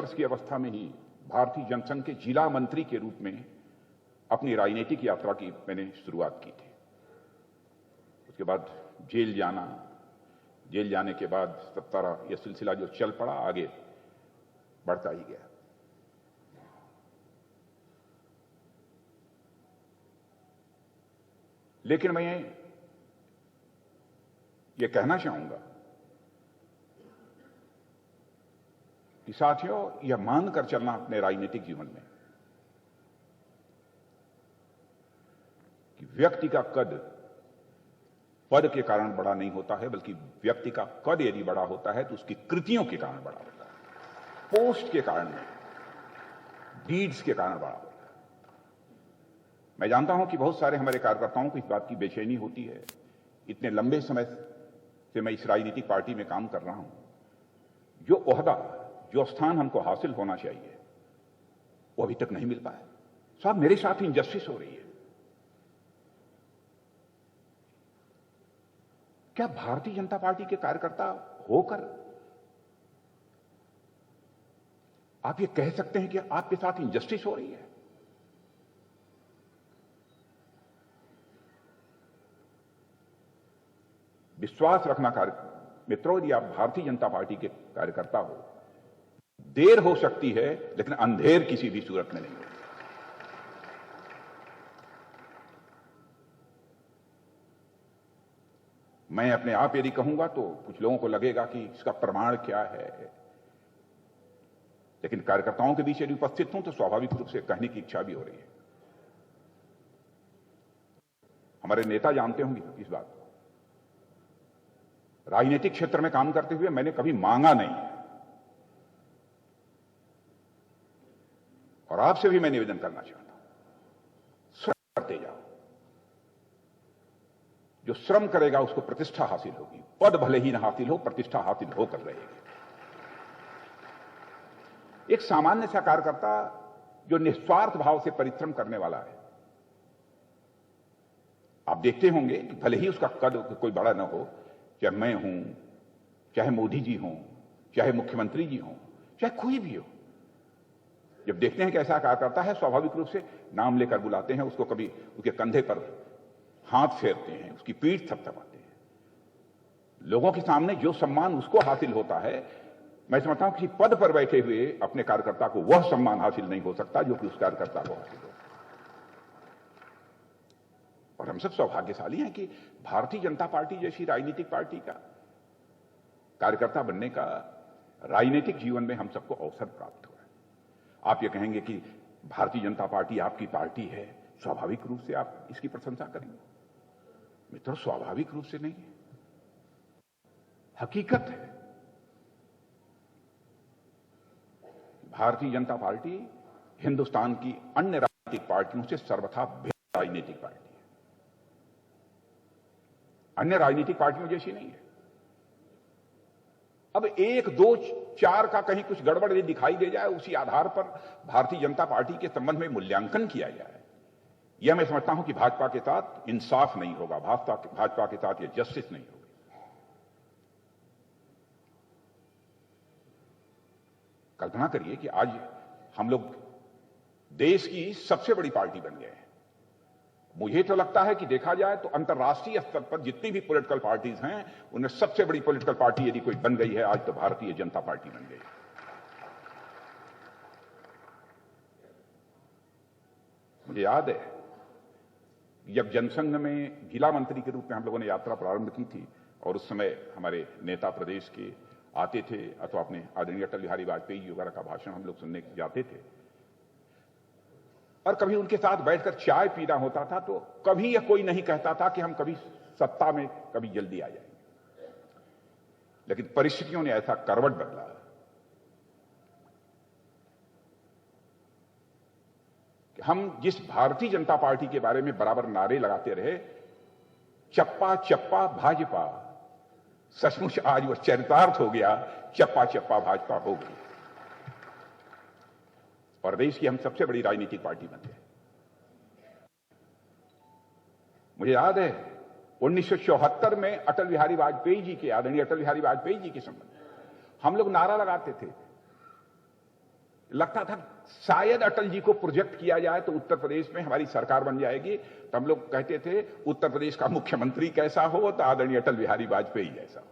वर्ष की अवस्था में ही भारतीय जनसंघ के जिला मंत्री के रूप में अपनी राजनीतिक यात्रा की मैंने शुरुआत की थी। उसके बाद जेल जाना, जेल जाने के बाद सारा यह सिलसिला जो चल पड़ा आगे बढ़ता ही गया। लेकिन मैं ये कहना चाहूंगा कि साथियों, यह मानकर चलना अपने राजनीतिक जीवन में कि व्यक्ति का कद पद के कारण बड़ा नहीं होता है, बल्कि व्यक्ति का कद यदि बड़ा होता है तो उसकी कृतियों के कारण बड़ा होता है, पोस्ट के कारण नहीं, डीड्स के कारण बड़ा होता है। मैं जानता हूं कि बहुत सारे हमारे कार्यकर्ताओं को इस बात की बेचैनी होती है। इतने लंबे समय से मैं इस राजनीतिक पार्टी में काम कर रहा हूं, जो ओहदा, जो स्थान हमको हासिल होना चाहिए वो अभी तक नहीं मिल पाया। साहब, मेरे साथ इनजस्टिस हो रही है। क्या भारतीय जनता पार्टी के कार्यकर्ता होकर आप ये कह सकते हैं कि आपके साथ इनजस्टिस हो रही है? विश्वास रखना मित्रों, यदि आप भारतीय जनता पार्टी के कार्यकर्ता हो, देर हो सकती है लेकिन अंधेर किसी भी सूरत में नहीं हो। मैं अपने आप यदि कहूंगा तो कुछ लोगों को लगेगा कि इसका प्रमाण क्या है, लेकिन कार्यकर्ताओं के बीच यदि उपस्थित हूं तो स्वाभाविक रूप से कहने की इच्छा भी हो रही है। हमारे नेता जानते होंगे इस बात को। राजनीतिक क्षेत्र में काम करते हुए मैंने कभी मांगा नहीं, और आपसे भी मैं निवेदन करना चाहता हूं, श्रम करते जाओ। जो श्रम करेगा उसको प्रतिष्ठा हासिल होगी। पद भले ही ना हासिल हो, प्रतिष्ठा हासिल होकर रहेगी। एक सामान्य सा कार्यकर्ता जो निस्वार्थ भाव से परिश्रम करने वाला है, आप देखते होंगे कि भले ही उसका कद कोई बड़ा ना हो, चाहे मैं हूं, चाहे मोदी जी हों, चाहे मुख्यमंत्री जी हों, चाहे कोई भी हो, जब देखते हैं कि ऐसा कार्यकर्ता है, स्वाभाविक रूप से नाम लेकर बुलाते हैं उसको, कभी उसके कंधे पर हाथ फेरते हैं, उसकी पीठ थपथपाते हैं। लोगों के सामने जो सम्मान उसको हासिल होता है, मैं समझता हूं किसी पद पर बैठे हुए अपने कार्यकर्ता को वह सम्मान हासिल नहीं हो सकता जो कि उस कार्यकर्ता को हासिल हो। और हम सब सौभाग्यशाली हैं कि भारतीय जनता पार्टी जैसी राजनीतिक पार्टी का कार्यकर्ता बनने का राजनीतिक जीवन में हम सबको अवसर प्राप्त हुआ है। आप ये कहेंगे कि भारतीय जनता पार्टी आपकी पार्टी है, स्वाभाविक रूप से आप इसकी प्रशंसा करेंगे। मित्रों, स्वाभाविक रूप से नहीं है, हकीकत है। भारतीय जनता पार्टी हिंदुस्तान की अन्य राजनीतिक पार्टियों से सर्वथा भिन्न राजनीतिक पार्टी है, अन्य राजनीतिक पार्टियों जैसी नहीं है। अब 1, 2, 4 का कहीं कुछ गड़बड़ यदि दिखाई दे जाए, उसी आधार पर भारतीय जनता पार्टी के संबंध में मूल्यांकन किया जाए, यह मैं समझता हूं कि भाजपा के साथ इंसाफ नहीं होगा, भाजपा के साथ यह जस्टिस नहीं होगी। कल्पना करिए कि आज हम लोग देश की सबसे बड़ी पार्टी बन गए हैं। मुझे तो लगता है कि देखा जाए तो अंतर्राष्ट्रीय स्तर पर जितनी भी पॉलिटिकल पार्टीज हैं, उनमें सबसे बड़ी पॉलिटिकल पार्टी यदि कोई बन गई है आज, तो भारतीय जनता पार्टी बन गई। मुझे याद है जब जनसंघ में जिला मंत्री के रूप में हम लोगों ने यात्रा प्रारंभ की थी, और उस समय हमारे नेता प्रदेश के आते थे अथवा अपने आदरणीय अटल बिहारी वाजपेयी जी वगैरह का भाषण हम लोग सुनने जाते थे, और कभी उनके साथ बैठकर चाय पीना होता था, तो कभी यह कोई नहीं कहता था कि हम कभी सत्ता में कभी जल्दी आ जाएंगे। लेकिन परिस्थितियों ने ऐसा करवट बदला कि हम जिस भारतीय जनता पार्टी के बारे में बराबर नारे लगाते रहे, चप्पा चप्पा भाजपा, सचमुच आज वह चरितार्थ हो गया, चप्पा चप्पा भाजपा हो गई, और देश की हम सबसे बड़ी राजनीतिक पार्टी बन गए। मुझे याद है 1974 में अटल बिहारी वाजपेयी जी के, आदरणीय अटल बिहारी वाजपेयी जी के संबंध हम लोग नारा लगाते थे लगता था शायद अटल जी को प्रोजेक्ट किया जाए तो उत्तर प्रदेश में हमारी सरकार बन जाएगी। तो हम लोग कहते थे उत्तर प्रदेश का मुख्यमंत्री कैसा हो तो आदरणीय अटल बिहारी वाजपेयी जैसा हो।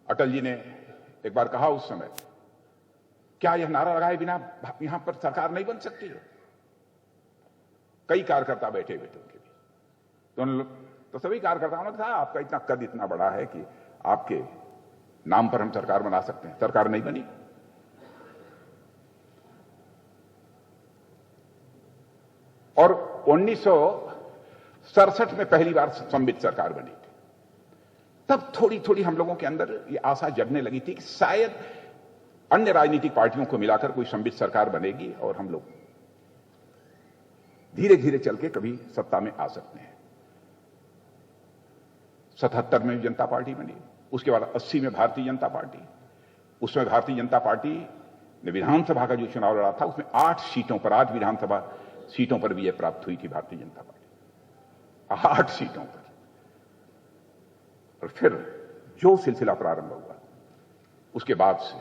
अटल जी ने एक बार कहा उस समय, क्या यह नारा लगाए बिना यहां पर सरकार नहीं बन सकती है? कई कार्यकर्ता बैठे हुए थे उनके बीच, तो सभी कार्यकर्ताओं ने कहा आपका इतना कद इतना बड़ा है कि आपके नाम पर हम सरकार बना सकते हैं। सरकार नहीं बनी। और 1967 में पहली बार संवित सरकार बनी थी। तब थोड़ी थोड़ी हम लोगों के अंदर ये आशा जगने लगी थी कि शायद अन्य राजनीतिक पार्टियों को मिलाकर कोई संवित सरकार बनेगी और हम लोग धीरे धीरे चल के कभी सत्ता में आ सकते हैं। 77 में जनता पार्टी बनी, उसके बाद 80 में भारतीय जनता पार्टी। उसमें भारतीय जनता पार्टी ने विधानसभा का जो चुनाव लड़ा था उसमें 8 सीटों पर, 8 विधानसभा सीटों पर विजय प्राप्त हुई थी भारतीय जनता पार्टी, 8 सीटों पर। और फिर जो सिलसिला प्रारंभ हुआ उसके बाद से,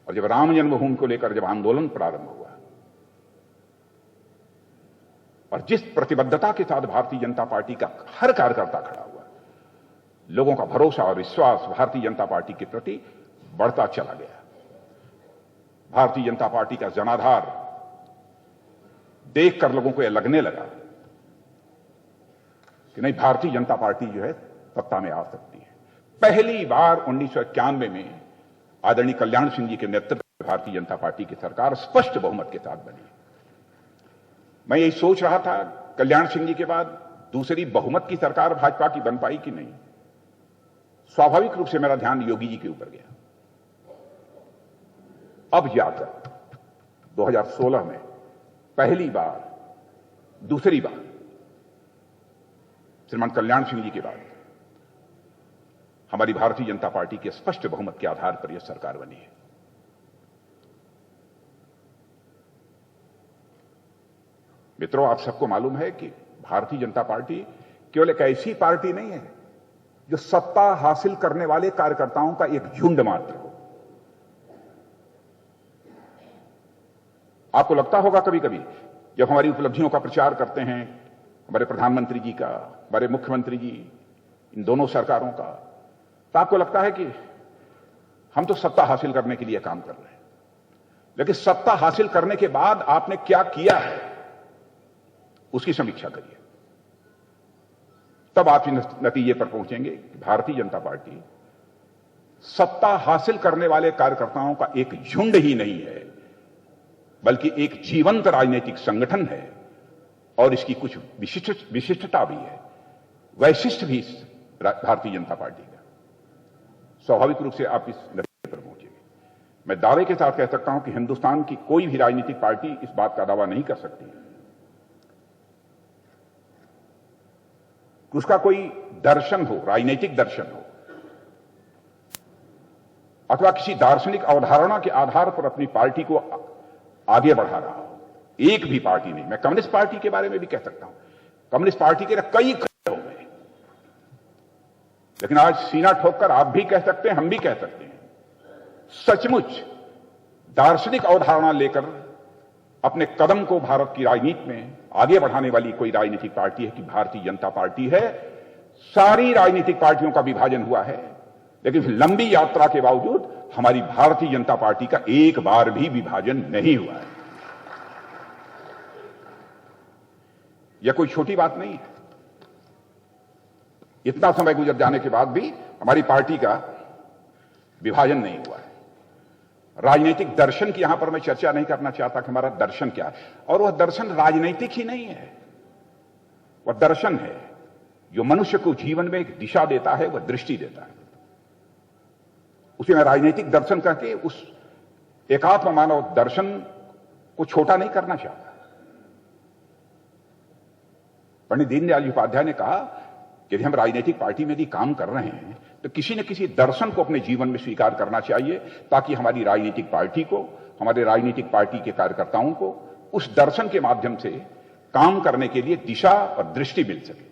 और जब राम जन्मभूमि को लेकर जब आंदोलन प्रारंभ हुआ और जिस प्रतिबद्धता के साथ भारतीय जनता पार्टी का हर कार्यकर्ता खड़ा हुआ, लोगों का भरोसा और विश्वास भारतीय जनता पार्टी के प्रति बढ़ता चला गया। भारतीय जनता पार्टी का जनाधार देखकर लोगों को यह लगने लगा कि नहीं, भारतीय जनता पार्टी जो है सत्ता में आ सकती है। पहली बार 1991 में आदरणीय कल्याण सिंह जी के नेतृत्व में भारतीय जनता पार्टी की सरकार स्पष्ट बहुमत के साथ बनी। मैं यही सोच रहा था कल्याण सिंह जी के बाद दूसरी बहुमत की सरकार भाजपा की बन पाई कि नहीं। स्वाभाविक रूप से मेरा ध्यान योगी जी के ऊपर गया। अब जाकर 2016 में पहली बार, दूसरी बार श्रीमान कल्याण सिंह जी के बाद हमारी भारतीय जनता पार्टी के स्पष्ट बहुमत के आधार पर यह सरकार बनी है। मित्रों, आप सबको मालूम है कि भारतीय जनता पार्टी केवल एक ऐसी पार्टी नहीं है जो सत्ता हासिल करने वाले कार्यकर्ताओं का एक झुंड मात्र हो। आपको लगता होगा कभी कभी जब हमारी उपलब्धियों का प्रचार करते हैं, हमारे प्रधानमंत्री जी का, हमारे मुख्यमंत्री जी, इन दोनों सरकारों का, तो आपको लगता है कि हम तो सत्ता हासिल करने के लिए काम कर रहे हैं। लेकिन सत्ता हासिल करने के बाद आपने क्या किया है उसकी समीक्षा करिए, तब आप इस नतीजे पर पहुंचेंगे कि भारतीय जनता पार्टी सत्ता हासिल करने वाले कार्यकर्ताओं का एक झुंड ही नहीं है, बल्कि एक जीवंत राजनीतिक संगठन है। और इसकी कुछ विशिष्टता भी है, वैशिष्ट भी भारतीय जनता पार्टी का। स्वाभाविक रूप से आप इस नतीजे पर पहुंचेंगे। मैं दावे के साथ कह सकता हूं कि हिंदुस्तान की कोई भी राजनीतिक पार्टी इस बात का दावा नहीं कर सकती कि उसका कोई दर्शन हो, राजनीतिक दर्शन हो, अथवा किसी दार्शनिक अवधारणा के आधार पर अपनी पार्टी को आगे बढ़ा रहा हो। एक भी पार्टी नहीं। मैं कम्युनिस्ट पार्टी के बारे में भी कह सकता हूं, कम्युनिस्ट पार्टी के कई खंड हो गए, लेकिन आज सीना ठोककर आप भी कह सकते हैं, हम भी कह सकते हैं, सचमुच दार्शनिक अवधारणा लेकर अपने कदम को भारत की राजनीति में आगे बढ़ाने वाली कोई राजनीतिक पार्टी है कि भारतीय जनता पार्टी है। सारी राजनीतिक पार्टियों का विभाजन हुआ है, लेकिन लंबी यात्रा के बावजूद हमारी भारतीय जनता पार्टी का एक बार भी विभाजन नहीं हुआ है। यह कोई छोटी बात नहीं है। इतना समय गुजर जाने के बाद भी हमारी पार्टी का विभाजन नहीं हुआ है। राजनीतिक दर्शन की यहां पर मैं चर्चा नहीं करना चाहता कि हमारा दर्शन क्या है, और वह दर्शन राजनीतिक ही नहीं है। वह दर्शन है जो मनुष्य को जीवन में एक दिशा देता है, वह दृष्टि देता है। उसे मैं राजनीतिक दर्शन करके उस एकात्म मानव दर्शन को छोटा नहीं करना चाहता। पंडित दीनदयाल जी उपाध्याय ने कहा कि यदि हम राजनीतिक पार्टी में यदि काम कर रहे हैं तो किसी न किसी दर्शन को अपने जीवन में स्वीकार करना चाहिए, ताकि हमारी राजनीतिक पार्टी को, हमारे राजनीतिक पार्टी के कार्यकर्ताओं को उस दर्शन के माध्यम से काम करने के लिए दिशा और दृष्टि मिल सके।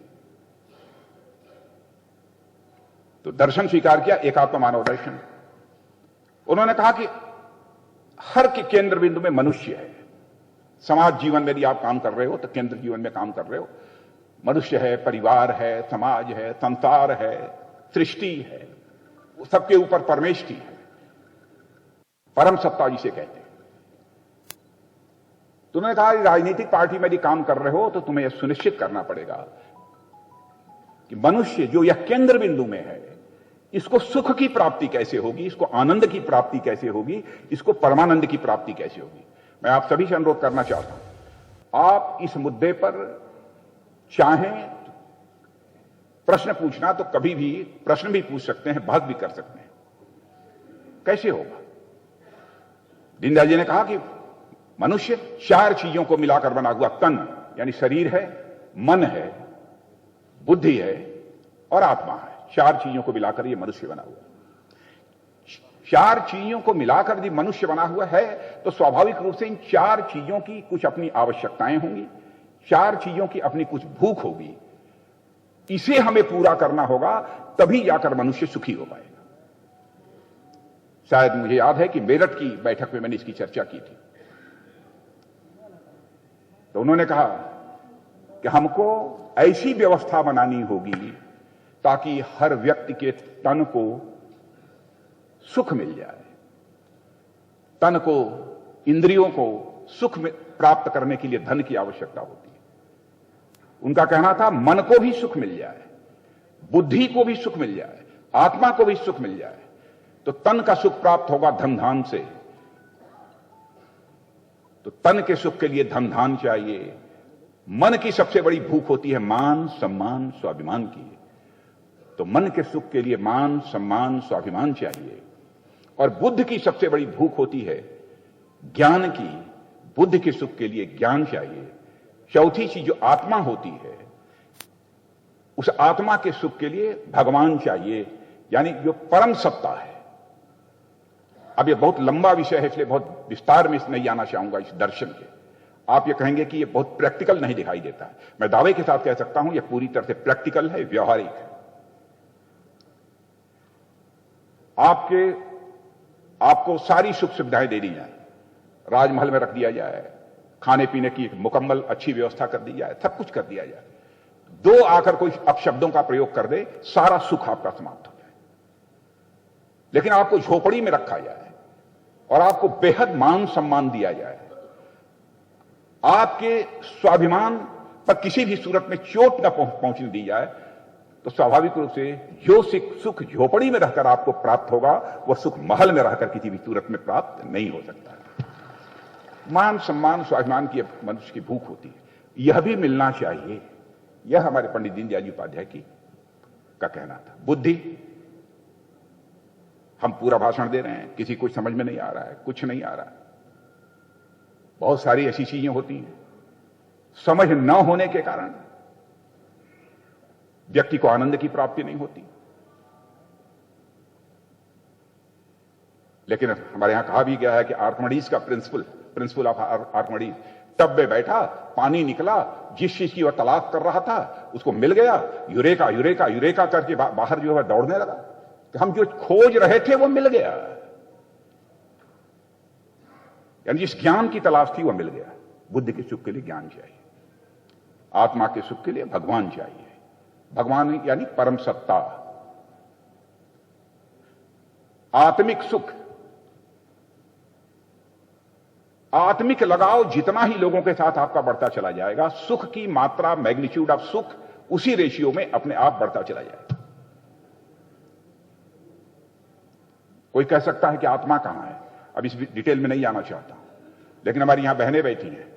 तो दर्शन स्वीकार किया, एकात्म मानव दर्शन। उन्होंने कहा कि हर के केंद्र बिंदु में मनुष्य है। समाज जीवन में यदि आप काम कर रहे हो तो केंद्र जीवन में काम कर रहे हो, मनुष्य है, परिवार है, समाज है, संसार है, सृष्टि है, सबके ऊपर परमेष्टि है, परम सत्ता जिसे कहते हैं। तो उन्होंने कहा राजनीतिक पार्टी में यदि काम कर रहे हो तो तुम्हें यह सुनिश्चित करना पड़ेगा कि मनुष्य जो यह केंद्र बिंदु में है, इसको सुख की प्राप्ति कैसे होगी, इसको आनंद की प्राप्ति कैसे होगी, इसको परमानंद की प्राप्ति कैसे होगी। मैं आप सभी से अनुरोध करना चाहता हूं, आप इस मुद्दे पर चाहें प्रश्न पूछना तो कभी भी प्रश्न भी पूछ सकते हैं, बहस भी कर सकते हैं। कैसे होगा? दीनदयाल जी ने कहा कि मनुष्य 4 चीजों को मिलाकर बना हुआ तन, यानी शरीर है, मन है, बुद्धि है और आत्मा है। 4 चीजों को मिलाकर यह मनुष्य बना हुआ। 4 चीजों को मिलाकर यदि मनुष्य बना हुआ है तो स्वाभाविक रूप से इन 4 चीजों की कुछ अपनी आवश्यकताएं होंगी, 4 चीजों की अपनी कुछ भूख होगी। इसे हमें पूरा करना होगा, तभी जाकर मनुष्य सुखी हो पाएगा। शायद मुझे याद है कि मेरठ की बैठक में मैंने इसकी चर्चा की थी, तो उन्होंने कहा कि हमको ऐसी व्यवस्था बनानी होगी ताकि हर व्यक्ति के तन को सुख मिल जाए, तन को, इंद्रियों को सुख प्राप्त करने के लिए धन की आवश्यकता होती है। उनका कहना था मन को भी सुख मिल जाए, बुद्धि को भी सुख मिल जाए, आत्मा को भी सुख मिल जाए, तो तन का सुख प्राप्त होगा धन धान से। तो तन के सुख के लिए धन धान चाहिए। मन की सबसे बड़ी भूख होती है मान, सम्मान, स्वाभिमान की। तो मन के सुख के लिए मान, सम्मान, स्वाभिमान चाहिए। और बुद्ध की सबसे बड़ी भूख होती है ज्ञान की। बुद्ध के सुख के लिए ज्ञान चाहिए। चौथी चीज जो आत्मा होती है, उस आत्मा के सुख के लिए भगवान चाहिए, यानी जो परम सत्ता है। अब ये बहुत लंबा विषय है, इसलिए बहुत विस्तार में नहीं जाना चाहूंगा इस दर्शन के। आप ये कहेंगे कि ये बहुत प्रैक्टिकल नहीं दिखाई देता है। मैं दावे के साथ कह सकता हूं ये पूरी तरह से प्रैक्टिकल है, व्यवहारिक है। आपको सारी सुख सुविधाएं दे दी जाए, राजमहल में रख दिया जाए, खाने पीने की एक मुकम्मल अच्छी व्यवस्था कर दी जाए, सब कुछ कर दिया जाए। 2 आकर कोई अपशब्दों का प्रयोग कर दे, सारा सुख आपका समाप्त हो जाए। लेकिन आपको झोपड़ी में रखा जाए और आपको बेहद मान सम्मान दिया जाए, आपके स्वाभिमान पर किसी भी सूरत में चोट न पहुंचने दी जाए, तो स्वाभाविक रूप से जो सुख झोपड़ी में रहकर आपको प्राप्त होगा, वह सुख महल में रहकर किसी भी सूरत में प्राप्त नहीं हो सकता। मान सम्मान स्वाभिमान की मनुष्य की भूख होती है, यह भी मिलना चाहिए। यह हमारे पंडित दीनदयाल जी उपाध्याय का कहना था। बुद्धि, हम पूरा भाषण दे रहे हैं, किसी को समझ में नहीं आ रहा है, कुछ नहीं आ रहा है। बहुत सारी ऐसी चीजें होती हैं, समझ न होने के कारण व्यक्ति को आनंद की प्राप्ति नहीं होती। लेकिन हमारे यहां कहा भी गया है कि आर्किमिडीज का प्रिंसिपल ऑफ आर्किमिडीज, टब में बैठा, पानी निकला, जिस चीज की वह तलाश कर रहा था उसको मिल गया, यूरेका यूरेका यूरेका करके बाहर जो है दौड़ने लगा कि हम जो खोज रहे थे वो मिल गया। यानी जिस ज्ञान की तलाश थी वह मिल गया। बुद्धि के सुख के लिए ज्ञान चाहिए, आत्मा के सुख के लिए भगवान चाहिए। भगवान यानी परम सत्ता। आत्मिक सुख, आत्मिक लगाव जितना ही लोगों के साथ आपका बढ़ता चला जाएगा, सुख की मात्रा, मैग्नीट्यूड ऑफ सुख उसी रेशियो में अपने आप बढ़ता चला जाएगा। कोई कह सकता है कि आत्मा कहां है, अब इस डिटेल में नहीं आना चाहता, लेकिन हमारी यहां बहनें बैठी हैं,